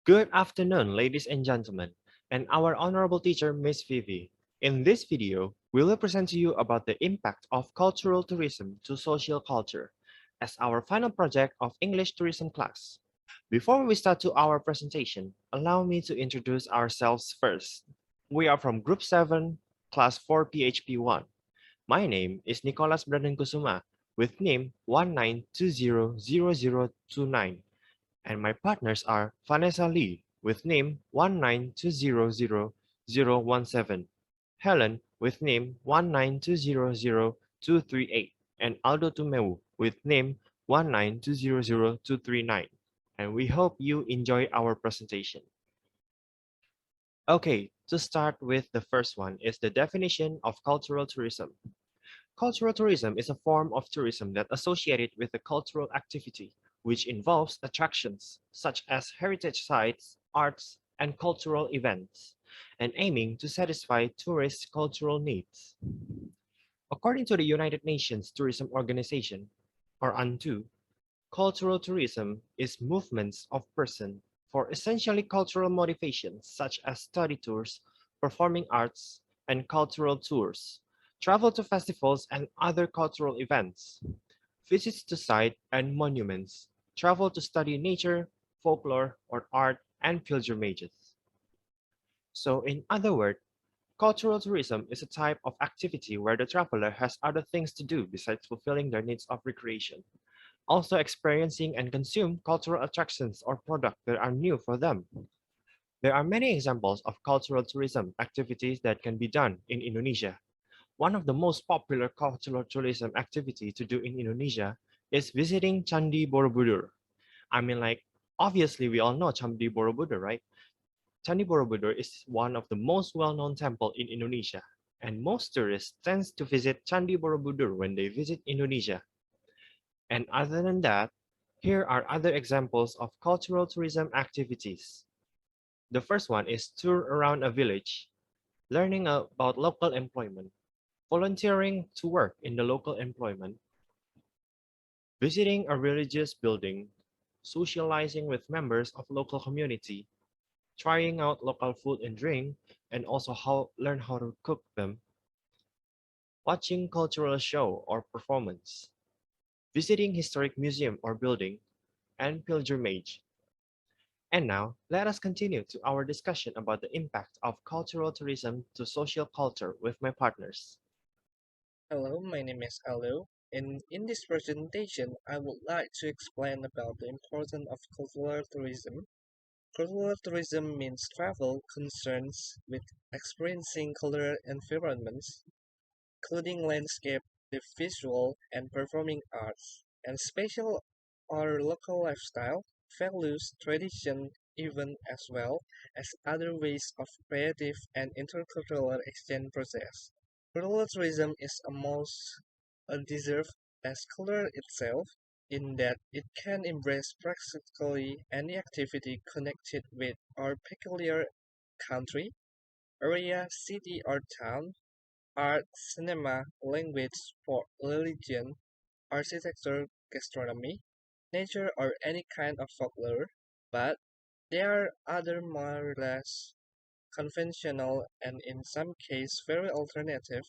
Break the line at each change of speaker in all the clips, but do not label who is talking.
Good afternoon, ladies and gentlemen, and our honorable teacher, Miss Vivi. In this video, we will present to you about the impact of cultural tourism to social culture as our final project of English tourism class. Before we start to our presentation, allow me to introduce ourselves first. We are from Group 7, Class 4 PHP1. My name is Nicholas Brandon Kusuma with name 19200029, and my partners are Vanessa Lee with name 19200017, Helen with name 19200238, and Aldo Tumeu with name 19200239. And we hope you enjoy our presentation. Okay, to start with the first one is the definition of cultural tourism. Cultural tourism is a form of tourism that associated with a cultural activity, which involves attractions such as heritage sites, arts, and cultural events, and aiming to satisfy tourists' cultural needs. According to the United Nations Tourism Organization, or UNTO, cultural tourism is movements of persons for essentially cultural motivations such as study tours, performing arts, and cultural tours, travel to festivals and other cultural events, visits to sites and monuments, travel to study nature, folklore, or art, and pilgrimages. So in other words, cultural tourism is a type of activity where the traveler has other things to do besides fulfilling their needs of recreation, also experiencing and consume cultural attractions or products that are new for them. There are many examples of cultural tourism activities that can be done in Indonesia. One of the most popular cultural tourism activity to do in Indonesia is visiting Candi Borobudur. I mean, like, obviously we all know Candi Borobudur, right? Candi Borobudur is one of the most well-known temple in Indonesia, and most tourists tend to visit Candi Borobudur when they visit Indonesia. And other than that, here are other examples of cultural tourism activities. The first one is tour around a village, learning about local employment, volunteering to work in the local employment, visiting a religious building, socializing with members of local community, trying out local food and drink, and also learn how to cook them, watching cultural show or performance, visiting historic museum or building, and pilgrimage. And now, let us continue to our discussion about the impact of cultural tourism to social culture with my partners.
Hello, my name is Aldo, and in this presentation, I would like to explain about the importance of cultural tourism. Cultural tourism means travel concerns with experiencing cultural environments, including landscape, the visual and performing arts, and spatial or local lifestyle, values, tradition, even as well as other ways of creative and intercultural exchange process. Rural tourism is almost deserved as culture itself, in that it can embrace practically any activity connected with our peculiar country, area, city, or town, art, cinema, language, sport, religion, architecture, gastronomy, nature, or any kind of folklore. But there are other more or less conventional and in some cases very alternative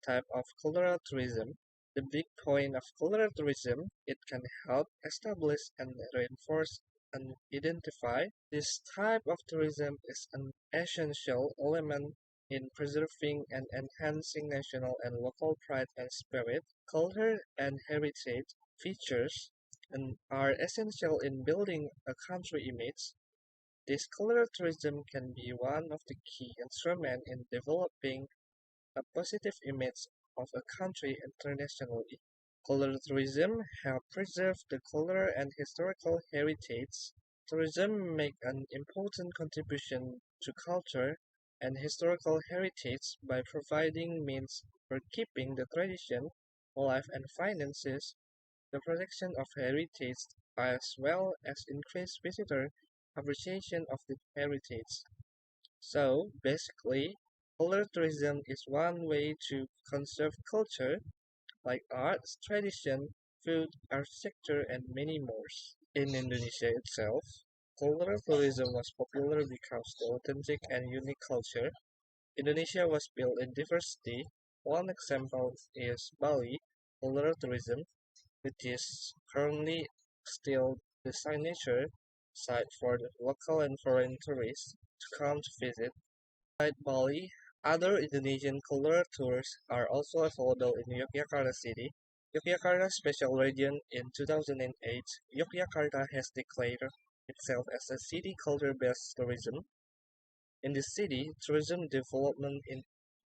type of cultural tourism. The big point of cultural tourism, it can help establish and reinforce and identify. This type of tourism is an essential element in preserving and enhancing national and local pride and spirit. Culture and heritage features and are essential in building a country image. This cultural tourism can be one of the key instruments in developing a positive image of a country internationally. Cultural tourism helps preserve the cultural and historical heritage. Tourism makes an important contribution to culture and historical heritage by providing means for keeping the tradition alive and finances the protection of heritage as well as increased visitor appreciation of the heritage. So basically, cultural tourism is one way to conserve culture like arts, tradition, food, architecture, and many more. In Indonesia itself, Cultural tourism was popular because the authentic and unique culture. Indonesia was built in diversity. One example is Bali cultural tourism, which is currently still the signature site for the local and foreign tourists to come to visit. Besides Bali, other Indonesian cultural tours are also available in Yogyakarta City. Yogyakarta Special Region in 2008, Yogyakarta has declared itself as a city culture-based tourism. In the city, tourism development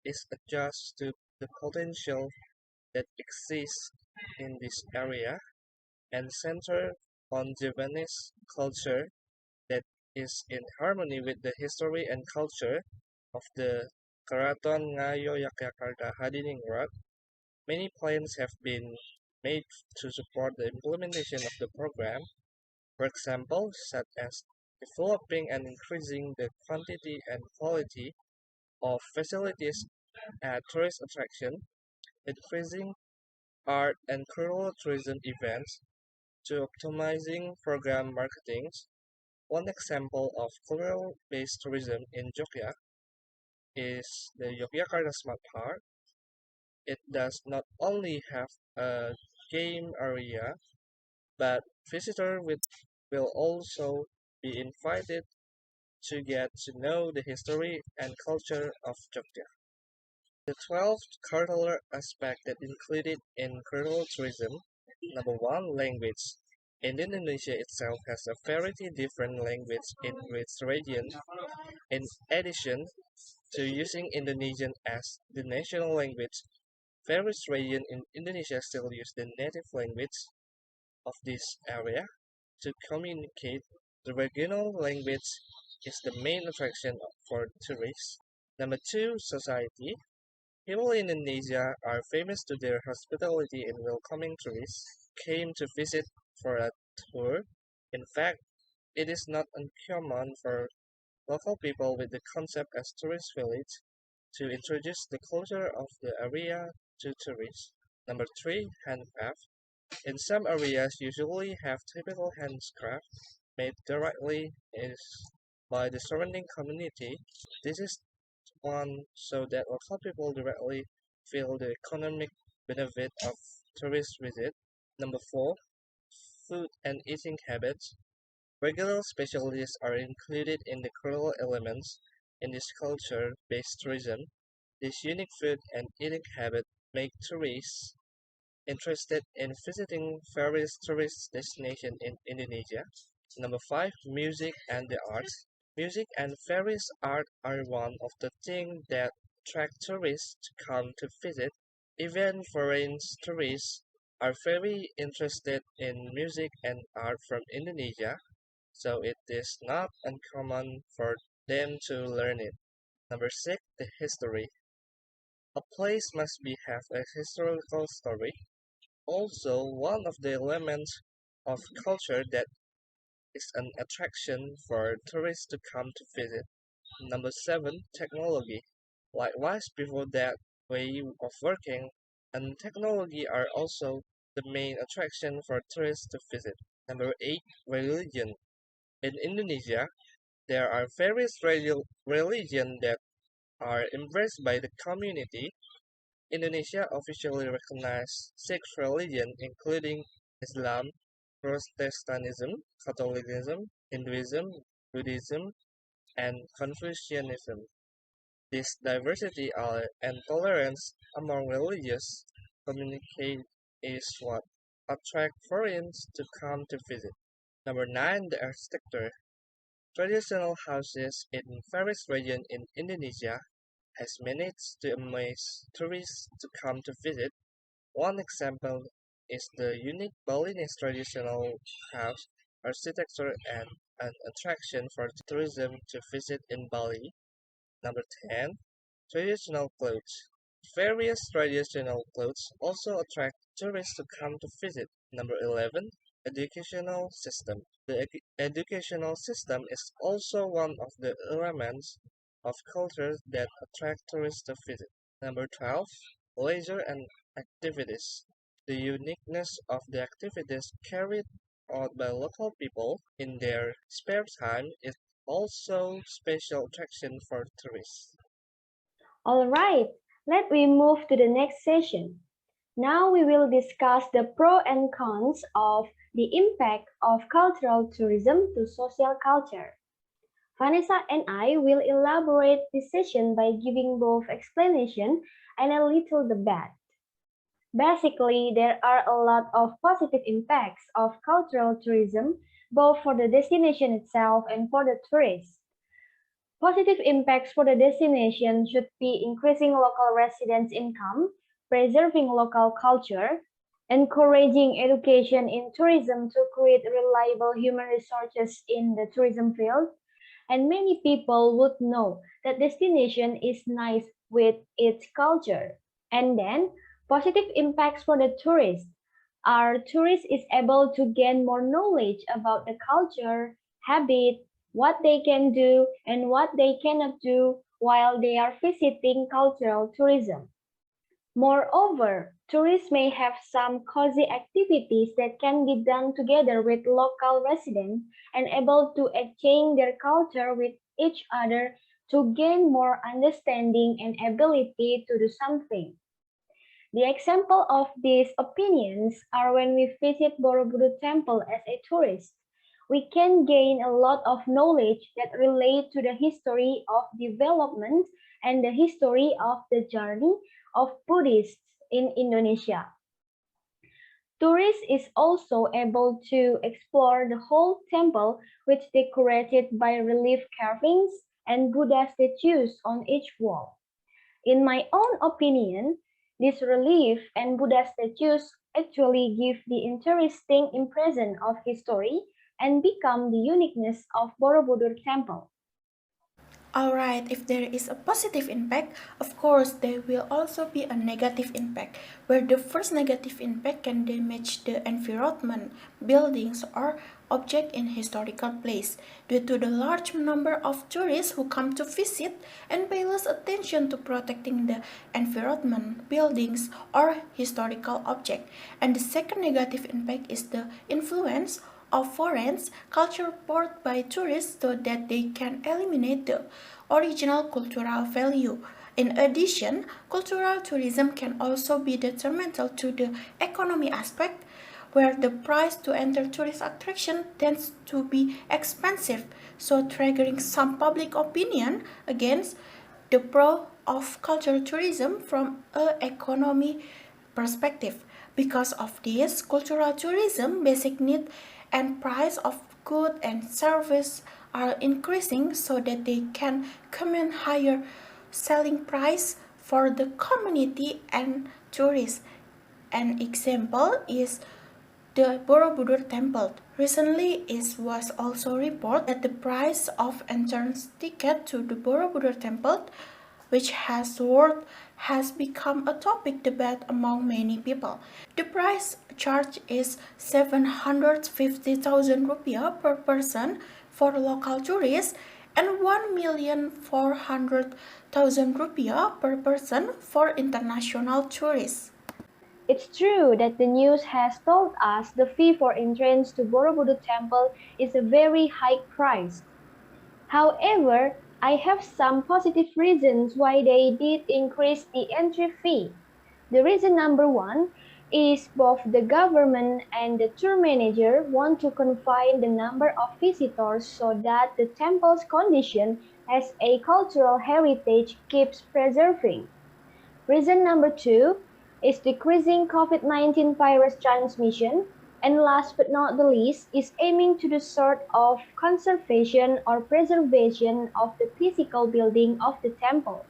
is adjusted to the potential that exists in this area and centered on Javanese culture that is in harmony with the history and culture of the Keraton Ngayo Yogyakarta Hadiningrat. Many plans have been made to support the implementation of the program, for example, such as developing and increasing the quantity and quality of facilities at tourist attraction, increasing art and cultural tourism events, to optimizing program marketing. One example of cultural-based tourism in Jogja is the Yogyakarta Smart Park. It does not only have a game area, but visitors will also be invited to get to know the history and culture of Jogja. The 12 cultural aspects that included in cultural tourism. Number one, language. Indonesia itself has a variety different language in its region. In addition to using Indonesian as the national language, various regions in Indonesia still use the native language of this area to communicate. The regional language is the main attraction for tourists. Number two, society. People in Indonesia are famous to their hospitality in welcoming tourists came to visit for a tour. In fact, it is not uncommon for local people with the concept as tourist village to introduce the culture of the area to tourists. Number three, handcraft. In some areas usually have typical handcraft made directly is by the surrounding community. This is one so that local people directly feel the economic benefit of tourist visit. Number four, food and eating habits. Regional specialties are included in the cultural elements in this culture-based tourism. This unique food and eating habit make tourists interested in visiting various tourist destinations in Indonesia. Number five, music and the arts. Music and various art are one of the things that attract tourists to come to visit. Even foreign tourists are very interested in music and art from Indonesia, so it is not uncommon for them to learn it. Number six, the history. A place must be have a historical story. Also, one of the elements of culture that is an attraction for tourists to come to visit. Number seven, technology. Likewise, before that way of working and technology are also the main attraction for tourists to visit. Number eight, religion. In Indonesia, there are various religions that are embraced by the community. Indonesia officially recognizes six religions including Islam, Protestantism, Catholicism, Hinduism, Buddhism, and Confucianism. This diversity and tolerance among religious communities is what attracts foreigners to come to visit. Number nine, the architecture. Traditional houses in various regions in Indonesia has managed to amaze tourists to come to visit. One example is the unique Balinese traditional house architecture and an attraction for tourism to visit in Bali. Number 10, traditional clothes. Various traditional clothes also attract tourists to come to visit. Number 11, educational system. The educational system is also one of the elements of culture that attract tourists to visit. Number 12, leisure and activities. The uniqueness of the activities carried out by local people in their spare time is also special attraction for tourists.
All right, let me move to the next session. Now we will discuss the pros and cons of the impact of cultural tourism to social culture. Vanessa and I will elaborate this session by giving both explanation and a little debate. Basically, there are a lot of positive impacts of cultural tourism, both for the destination itself and for the tourists. Positive impacts for the destination should be increasing local residents' income, preserving local culture, encouraging education in tourism to create reliable human resources in the tourism field, and many people would know that destination is nice with its culture. And then positive impacts for the tourist. Our tourist is able to gain more knowledge about the culture, habit, what they can do and what they cannot do while they are visiting cultural tourism. Moreover, tourists may have some cozy activities that can be done together with local residents and able to exchange their culture with each other to gain more understanding and ability to do something. The example of these opinions are when we visit Borobudur Temple as a tourist. We can gain a lot of knowledge that relate to the history of development and the history of the journey of Buddhists in Indonesia. Tourists is also able to explore the whole temple which decorated by relief carvings and Buddha statues on each wall. In my own opinion, this relief and Buddha statues actually give the interesting impression of history and become the uniqueness of Borobudur Temple.
Alright, if there is a positive impact, of course there will also be a negative impact, where the first negative impact can damage the environment, buildings, or object in historical place due to the large number of tourists who come to visit and pay less attention to protecting the environment, buildings, or historical object. And the second negative impact is the influence of foreign culture brought by tourists so that they can eliminate the original cultural value. In addition, cultural tourism can also be detrimental to the economy aspect, where the price to enter tourist attraction tends to be expensive, so triggering some public opinion against the pro of cultural tourism from a economy perspective. Because of this, cultural tourism basic need and price of goods and service are increasing so that they can command higher selling price for the community and tourists. An example is the Borobudur Temple. Recently, it was also reported that the price of entrance ticket to the Borobudur Temple, which has soared, has become a topic debate among many people. The price charged is 750,000 rupiah per person for local tourists and 1,400,000 rupiah per person for international tourists.
It's true that the news has told us the fee for entrance to Borobudur Temple is a very high price. However, I have some positive reasons why they did increase the entry fee. The reason number one is both the government and the tour manager want to confine the number of visitors so that the temple's condition as a cultural heritage keeps preserving. Reason number two is decreasing COVID-19 virus transmission, and last but not the least is aiming to the sort of conservation or preservation of the physical building of the temple.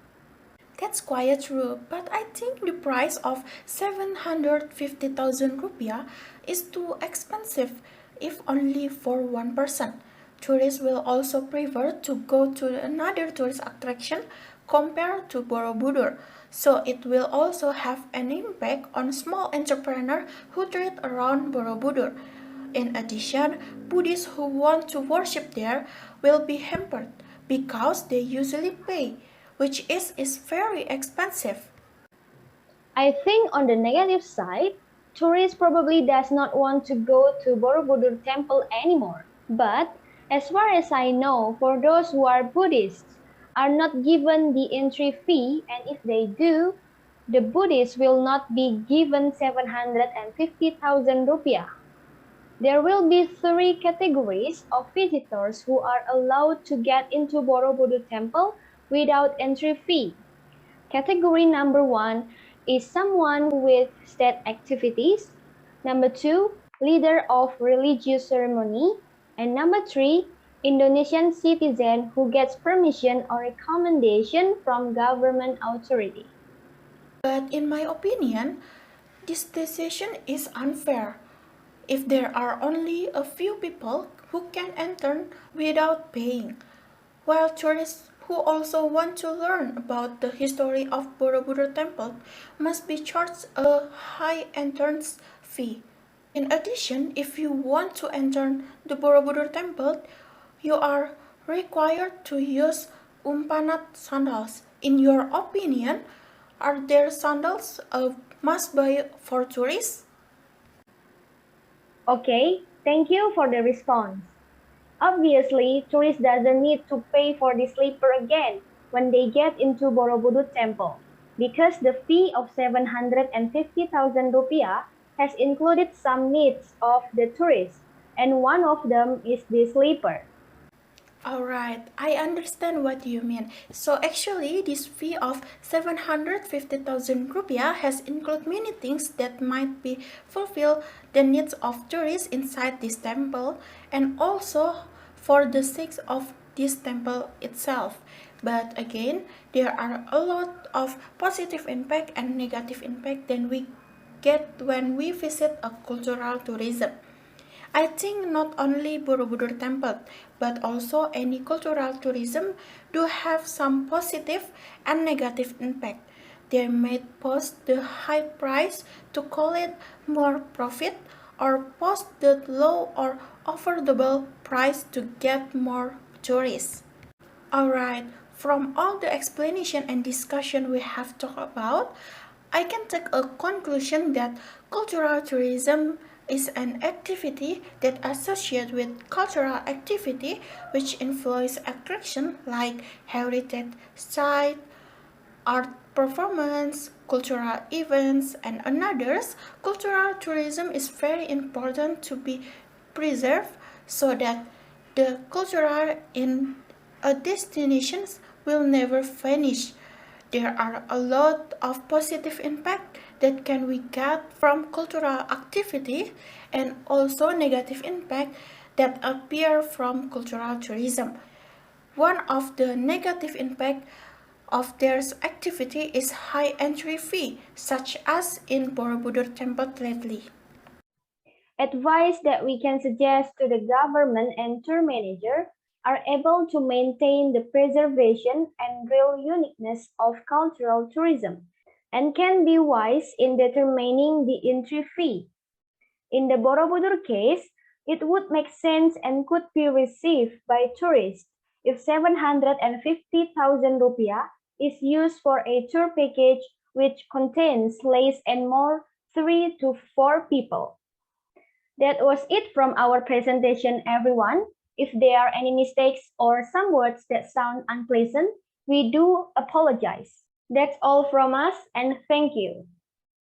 That's quite true, but I think the price of 750,000 rupiah is too expensive if only for one person. Tourists will also prefer to go to another tourist attraction compared to Borobudur, so it will also have an impact on small entrepreneurs who trade around Borobudur. In addition, Buddhists who want to worship there will be hampered because they usually pay, which is very expensive.
I think on the negative side, Tourists probably does not want to go to Borobudur temple anymore. But as far as I know, for those who are Buddhists, are not given the entry fee, and if they do, the Buddhists will not be given 750,000 rupiah. There will be three categories of visitors who are allowed to get into Borobudur temple without entry fee. Category number 1 is someone with state activities. Number 2, leader of religious ceremony. And number 3, Indonesian citizen who gets permission or recommendation from government authority.
But in my opinion, this decision is unfair. If there are only a few people who can enter without paying, while tourists who also want to learn about the history of Borobudur temple must be charged a high entrance fee. In addition, if you want to enter the Borobudur temple, you are required to use umpanat sandals. In your opinion, are there sandals a must buy for tourists?
Okay, thank you for the response. Obviously, tourists doesn't need to pay for the slipper again when they get into Borobudur temple because the fee of 750,000 rupiah has included some needs of the tourists, and one of them is the slipper.
Alright, I understand what you mean. So actually, this fee of 750,000 rupiah has included many things that might be fulfill the needs of tourists inside this temple and also for the sake of this temple itself. But again, there are a lot of positive impact and negative impact that we get when we visit a cultural tourism. I think not only Borobudur temple, but also any cultural tourism do have some positive and negative impact. They may post the high price to collect more profit or post the low or affordable price to get more tourists. Alright, from all the explanation and discussion we have talked about, I can take a conclusion that cultural tourism is an activity that associates with cultural activity which influence attraction like heritage site, art performance, cultural events, and others. Cultural tourism is very important to be preserved so that the cultural in a destination will never vanish. There are a lot of positive impact that can we get from cultural activity and also negative impact that appear from cultural tourism. One of the negative impact of their activity is high entry fee, such as in Borobudur temple lately.
Advice that we can suggest to the government and tour manager are able to maintain the preservation and real uniqueness of cultural tourism and can be wise in determining the entry fee. In the Borobudur case, it would make sense and could be received by tourists if 750,000 rupiah is used for a tour package which contains less and more 3 to 4 people. That was it from our presentation, everyone. If there are any mistakes or some words that sound unpleasant, we do apologize. That's all from us, and thank you.